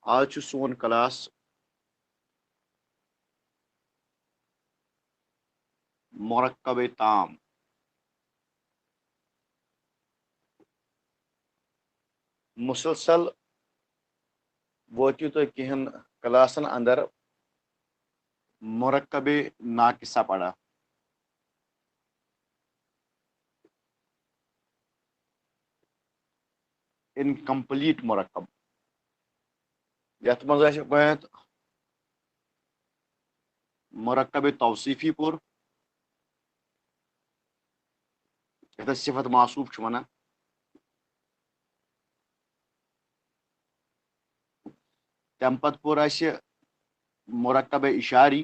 آج چھُ سون کلاس مرکب تام مسلسل وٲتِو تُہۍ کینٛہن کلاسن اندر مرکب ناقصہ پڑا انکمپلیٹ مرکب یتھ منٛز اَسہِ گۄڈنیتھ مرکب توصیفی پوٚر یتھ أسۍ صفت معصوف چھِ وَنان تمہِ پتہٕ پوٚر اَسہِ مرکب اشاری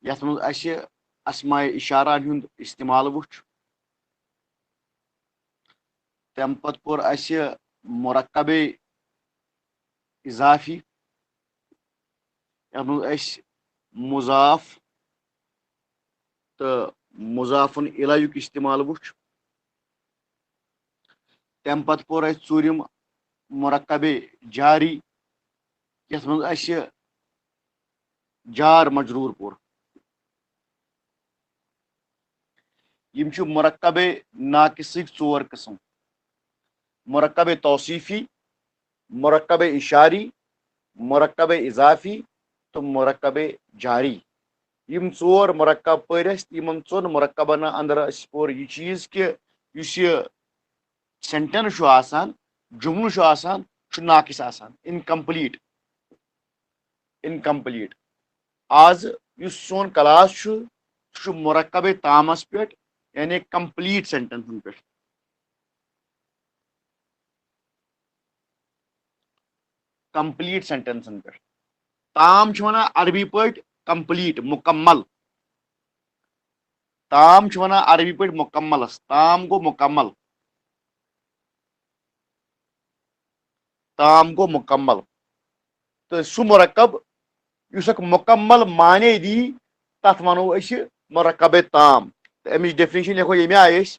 یتھ منٛز اَسہِ اسماء اشارہن ہُنٛد استعمال وُچھ تمہِ پتہٕ پوٚر اَسہِ مرکب اضافی یتھ منٛز اَسہِ مضاف تہٕ مضافن الیک استعمال وُچھ تمہِ پتہٕ پوٚر اَسہِ ژوٗرِم مرکب جاری یتھ منٛز اَسہِ جار مجروٗر پوٚر یِم چھِ مرکب ناقصٕکۍ ژور قٕسم مرکب توصیفی مرکب اشاری مرکب اضافی تہٕ مرکب جاری یِم ژور مرکب پٔرۍ اَسہِ یِمن ژۄن مرکبن اندر اَسہِ پوٚر یہِ چیٖز کہِ یُس یہِ سینٹینس چھُ آسان جملہٕ چھُ آسان چھُ ناقص آسان انکمپلیٹ آز یُس سون کلاس چھُ سُہ چھُ مرکب تامس پٮ۪ٹھ یعنی کمپلیٹ سینٹینسن پٮ۪ٹھ کمپلیٹ سینٹینسن پٮ۪ٹھ تام چھِ وَنان عربی پٲٹھۍ کمپلیٹ مکمل تام چھِ وَنان عربی پٲٹھۍ مکملس تام گوٚو مکمل تام گوٚو مکمل تہٕ سُہ مرکب یُس اکھ مکمل معنے دی تتھ وَنو أسۍ مرکب تام تہٕ امِچ ڈیفنیشن لیکھو ییٚمہِ آیہِ أسۍ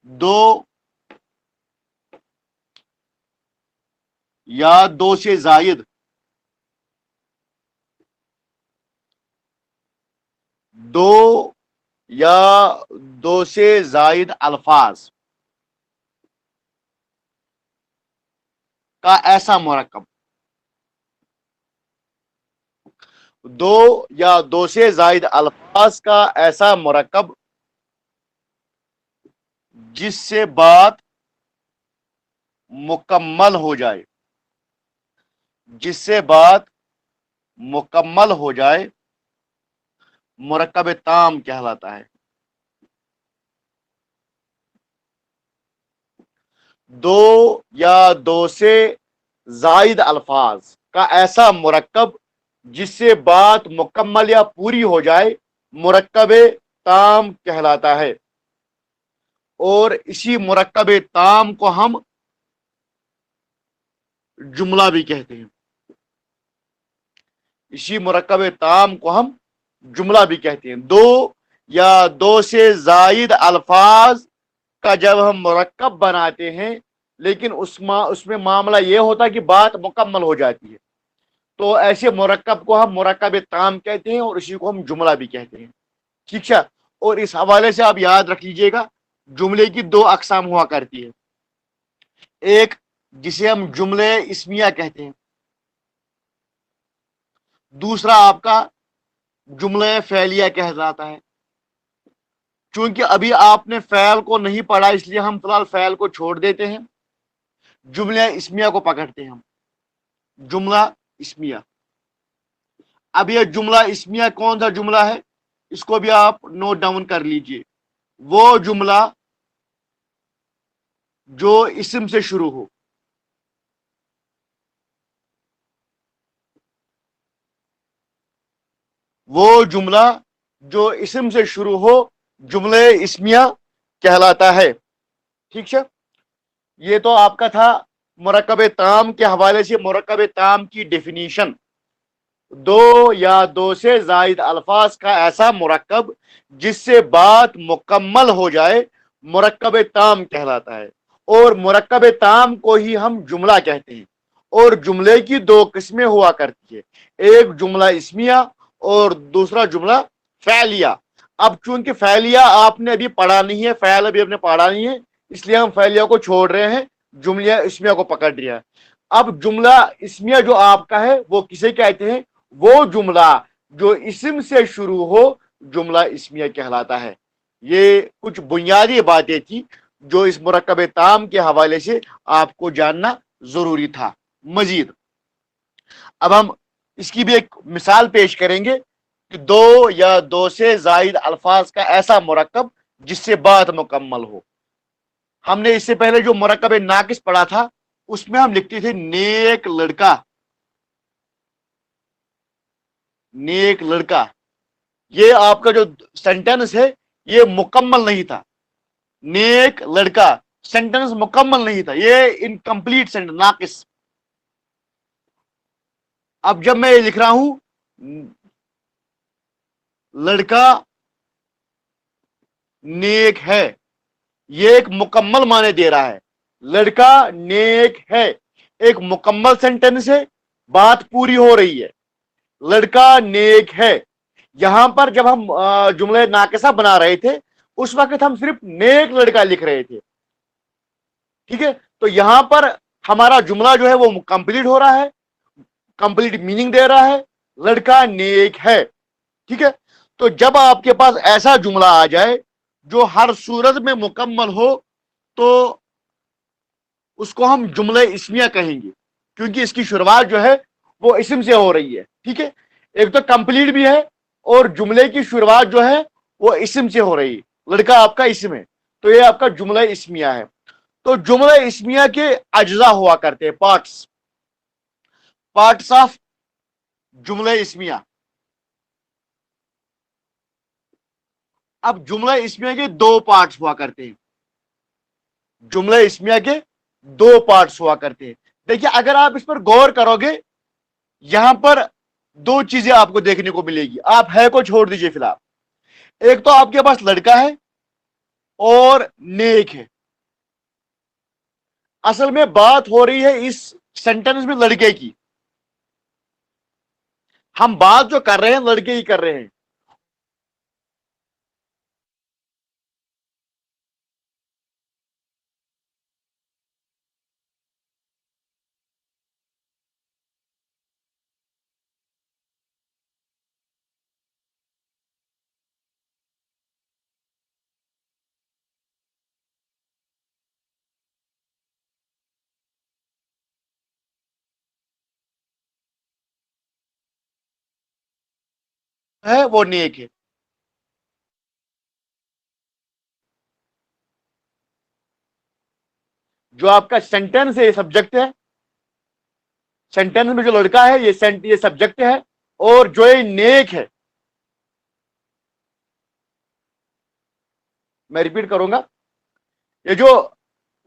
دو یا دو سے زائد دو یا دو سے زائد الفاظ کا ایسا مرکب دو یا دو سے زائد الفاظ کا ایسا مرکب جس سے بات مکمل ہو جائے جس سے بات مکمل ہو جائے مرکب تام کہلاتا ہے دو یا دو سے زائد الفاظ کا ایسا مرکب جس سے بات مکمل یا پوری ہو جائے مرکب تام کہلاتا ہے اور اسی مرکب تام کو ہم جملہ بھی کہتے ہیں اسی مرکب تام کو ہم جملہ بھی کہتے ہیں دو یا دو سے زائد الفاظ کا جب ہم مرکب بناتے ہیں لیکن اس میں معاملہ یہ ہوتا ہے کہ بات مکمل ہو جاتی ہے تو ایسے مرکب کو ہم مرکب تام کہتے ہیں اور اسی کو ہم جملہ بھی کہتے ہیں ٹھیک ہے اور اس حوالے سے آپ یاد رکھ لیجیے گا جملے کی دو اقسام ہوا کرتی ہے ایک جسے ہم جملے اسمیہ کہتے ہیں دوسرا آپ کا جملہ فعلیہ کہلاتا ہے چونکہ ابھی آپ نے فعل کو نہیں پڑھا اس لیے ہم فی الحال فعل کو چھوڑ دیتے ہیں جملہ اسمیہ کو پکڑتے ہیں ہم جملہ اسمیہ اب یہ جملہ اسمیہ کون سا جملہ ہے اس کو بھی آپ نوٹ ڈاؤن کر لیجئے وہ جملہ جو اسم سے شروع ہو وہ جملہ جو اسم سے شروع ہو جملہ اسمیہ کہلاتا ہے ٹھیک ہے یہ تو آپ کا تھا مرکب تام کے حوالے سے مرکب تام کی ڈیفینیشن دو یا دو سے زائد الفاظ کا ایسا مرکب جس سے بات مکمل ہو جائے مرکب تام کہلاتا ہے اور مرکب تام کو ہی ہم جملہ کہتے ہیں. اور جملے کی دو قسمیں ہوا کرتی ہے, ایک جملہ اسمیہ اور دوسرا جملہ فعلیہ. اب چونکہ فعلیہ آپ نے ابھی پڑھا نہیں ہے, فعل ابھی آپ نے پڑھا نہیں ہے, اس لیے ہم فعلیہ کو چھوڑ رہے ہیں, جملہ اسمیہ کو پکڑ رہا ہے. اب جملہ اسمیہ جو آپ کا ہے وہ کسے کہتے ہیں؟ وہ جملہ جو اسم سے شروع ہو جملہ اسمیہ کہلاتا ہے. یہ کچھ بنیادی باتیں تھی جو اس مرکب تام کے حوالے سے آپ کو جاننا ضروری تھا. مزید اب ہم اس کی بھی ایک مثال پیش کریں گے کہ دو یا دو سے زائد الفاظ کا ایسا مرکب جس سے بات مکمل ہو. ہم نے اس سے پہلے جو مرکب ناقص پڑھا تھا اس میں ہم لکھتے تھے نیک لڑکا, نیک لڑکا. یہ آپ کا جو سینٹینس ہے یہ مکمل نہیں تھا. نیک لڑکا سینٹینس مکمل نہیں تھا, یہ انکمپلیٹ سینٹینس, ناقص. اب جب میں یہ لکھ رہا ہوں لڑکا نیک ہے, یہ ایک مکمل معنی دے رہا ہے. لڑکا نیک ہے ایک مکمل سینٹینس ہے, بات پوری ہو رہی ہے. لڑکا نیک ہے. یہاں پر جب ہم جملے ناقصہ بنا رہے تھے اس وقت ہم صرف نیک لڑکا لکھ رہے تھے, ٹھیک ہے. تو یہاں پر ہمارا جملہ جو ہے وہ کمپلیٹ ہو رہا ہے, کمپلیٹ میننگ دے رہا ہے, لڑکا نیک ہے, ٹھیک ہے. تو جب آپ کے پاس ایسا جملہ آ جائے جو ہر صورت میں مکمل ہو تو اس کو ہم جملہ اسمیہ کہیں گے, کیونکہ اس کی شروعات جو ہے وہ اسم سے ہو رہی ہے, ٹھیک ہے. ایک تو کمپلیٹ بھی ہے اور جملے کی شروعات جو ہے وہ اسم سے ہو رہی ہے. لڑکا آپ کا اسم ہے تو یہ آپ کا جملہ اسمیہ ہے. تو جملہ اسمیہ کے اجزاء ہوا کرتے ہیں, پارٹس, پارٹس آف جملہ اسمیہ. اب جملہ اسمیہ کے دو پارٹس ہوا کرتے ہیں, جملہ اسمیہ کے دو پارٹس ہوا کرتے ہیں. دیکھیے اگر آپ اس پر غور کرو گے یہاں پر دو چیزیں آپ کو دیکھنے کو ملے گی. آپ ہے کو چھوڑ دیجئے فی الحال. ایک تو آپ کے پاس لڑکا ہے اور نیک ہے. اصل میں بات ہو رہی ہے اس سینٹینس میں لڑکے کی, ہم بات جو کر رہے ہیں لڑکے ہی کر رہے ہیں. ہے وہ نیک ہے. جو آپ کا سینٹینس ہے یہ سبجیکٹ ہے, سینٹینس میں جو لڑکا ہے یہ سبجیکٹ ہے, اور جو یہ نیک ہے, میں ریپیٹ کروں گا, یہ جو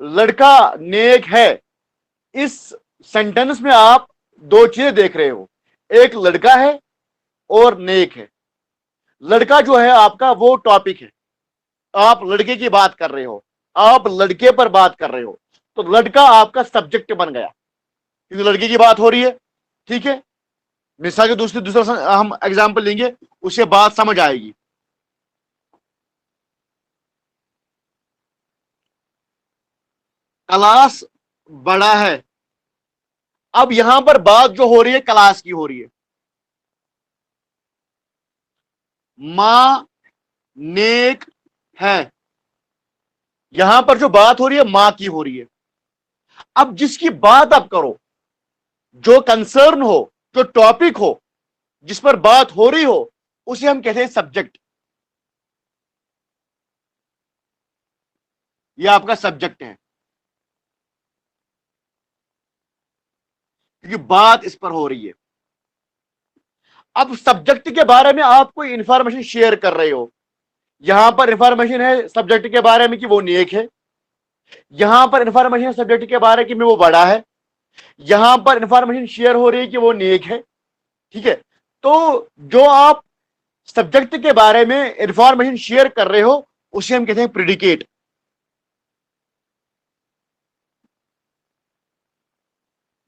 لڑکا نیک ہے اس سینٹینس میں آپ دو چیزیں دیکھ رہے ہو, ایک لڑکا ہے اور نیک ہے. لڑکا جو ہے آپ کا وہ ٹاپک ہے, آپ لڑکے کی بات کر رہے ہو, آپ لڑکے پر بات کر رہے ہو, تو لڑکا آپ کا سبجیکٹ بن گیا کیونکہ لڑکے کی بات ہو رہی ہے, ٹھیک ہے. مثال کے دوسرا ہم ایگزامپل لیں گے, اس سے بات سمجھ آئے گی. کلاس بڑا ہے. اب یہاں پر بات جو ہو رہی ہے کلاس کی ہو رہی ہے. ماں نیک ہے, یہاں پر جو بات ہو رہی ہے ماں کی ہو رہی ہے. اب جس کی بات آپ کرو, جو کنسرن ہو, جو ٹاپک ہو, جس پر بات ہو رہی ہو, اسے ہم کہتے ہیں سبجیکٹ. یہ آپ کا سبجیکٹ ہے کیونکہ بات اس پر ہو رہی ہے. اب سبجیکٹ کے بارے میں آپ کوئی انفارمیشن شیئر کر رہے ہو, یہاں پر انفارمیشن ہے سبجیکٹ کے بارے میں کہ وہ نیک ہے, یہاں پر انفارمیشن ہے سبجیکٹ کے بارے میں وہ بڑا ہے, یہاں پر انفارمیشن شیئر ہو رہی ہے کہ وہ نیک ہے, ٹھیک ہے. تو جو آپ سبجیکٹ کے بارے میں انفارمیشن شیئر کر رہے ہو اسے ہم کہتے ہیں پریڈیکیٹ.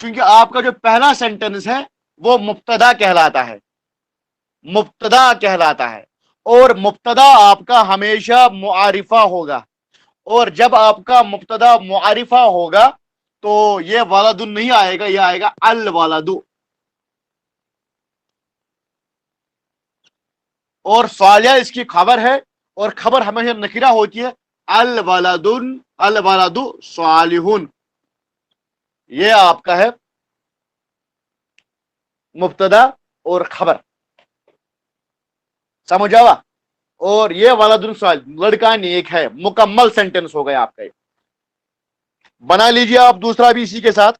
چونکہ آپ کا جو پہلا سینٹنس ہے وہ مبتدا کہلاتا ہے، مبتدا کہلاتا ہے، اور مبتدا آپ کا ہمیشہ معارفہ ہوگا، اور جب آپ کا مبتدا معارفہ ہوگا تو یہ ولد نہیں آئے گا، یہ آئے گا الولد، اور صالح اس کی خبر ہے، اور خبر ہمیشہ نکرہ ہوتی ہے، الولد، الولد صالح، یہ آپ کا ہے مبتدا اور خبر، سمجھ آوا؟ اور یہ ولد صالح، لڑکا نیک ہے، مکمل سینٹنس ہو گیا آپ کا، بنا لیجیے آپ دوسرا بھی اسی کے ساتھ،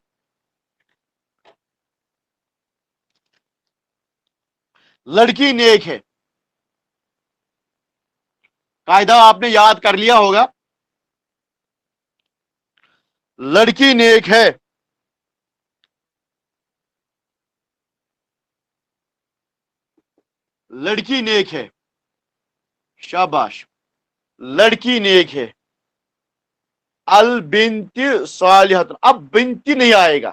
لڑکی نیک ہے، قاعدہ آپ نے یاد کر لیا ہوگا، لڑکی نیک ہے، لڑکی نیک ہے، شاباش، لڑکی نیک ہے، البنت صالحۃ، اب بنتی نہیں آئے گا،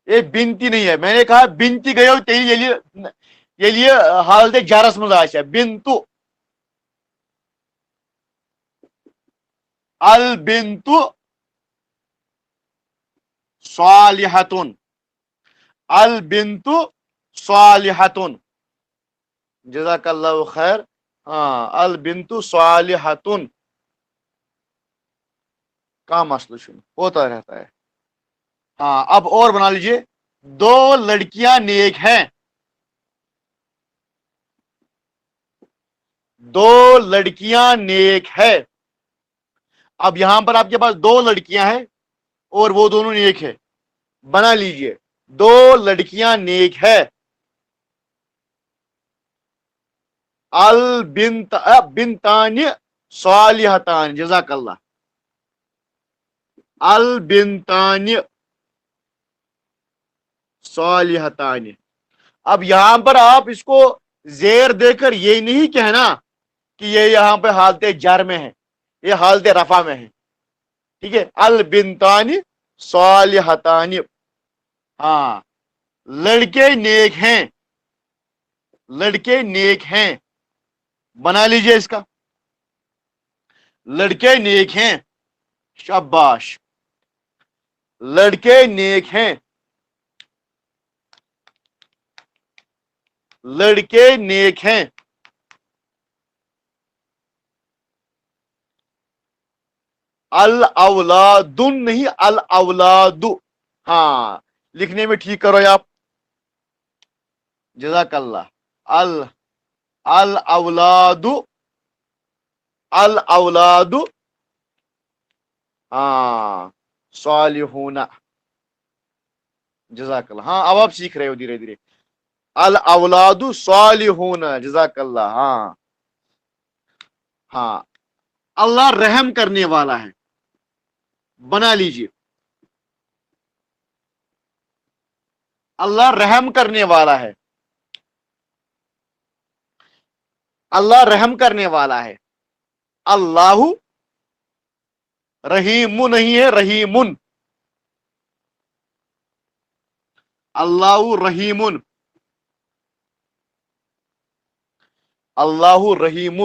یہ بنتی نہیں ہے، میں نے کہا بنتی گئے یہ لیے حالت جرس مز آ بنتو، البنت صالحۃ، البنت صالحۃ، جزاک اللہ خیر، ہاں البنت صالحۃ، کا مسئلہ ہوتا رہتا ہے، ہاں اب اور بنا لیجئے، دو لڑکیاں نیک ہیں، دو لڑکیاں نیک ہے، اب یہاں پر آپ کے پاس دو لڑکیاں ہیں اور وہ دونوں نیک ہے، بنا لیجئے، دو لڑکیاں نیک ہے، البنت بنتان صالحتان، جزاک اللہ، البنتان صالحتان، اب یہاں پر آپ اس کو زیر دے کر یہ نہیں کہنا کہ یہ یہاں پہ حالت جر میں ہے، یہ حالت رفع میں ہے، ٹھیک ہے، البنتان صالحتان، ہاں لڑکے نیک ہیں، لڑکے نیک ہیں، بنا لیجئے اس کا، لڑکے نیک ہیں، شاباش، لڑکے نیک ہیں، لڑکے نیک ہیں، الاولاد نہیں الاولاد، ہاں لکھنے میں ٹھیک کرو آپ، جزاک اللہ، الاولاد، الاولاد، ہاں صالحون، جزاک اللہ، ہاں اب آپ سیکھ رہے ہو دھیرے دھیرے، الاولاد صالحون، جزاک اللہ، ہاں ہاں، اللہ رحم کرنے والا ہے، بنا لیجیے، اللہ رحم کرنے والا ہے، اللہ رحم کرنے والا ہے، اللہ رحیم نہیں ہے، رحیم، اللہ رحیم، اللہ رحیم،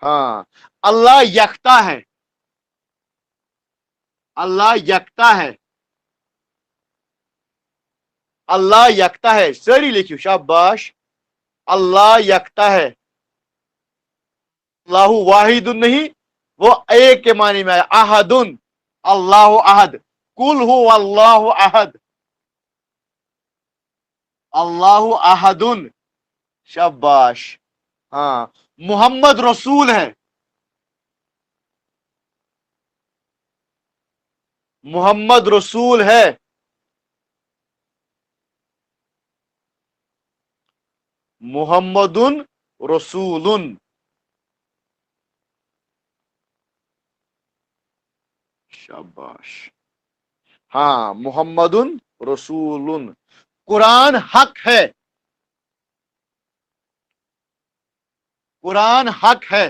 ہاں اللہ یکتا ہے، اللہ یکتا ہے، اللہ یکتا ہے، ساری لکھیو، شاباش، اللہ یکتا ہے، اللہ واحد نہیں، وہ ایک کے معنی میں ہے، احد، اللہ احد، قل هو اللہ احد، اللہ احد، شاباش، ہاں محمد رسول ہے، محمد رسول ہے، محمد رسول، شاباش، ہاں محمد رسول، قرآن حق ہے، قرآن حق ہے،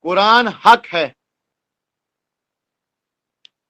قرآن حق ہے،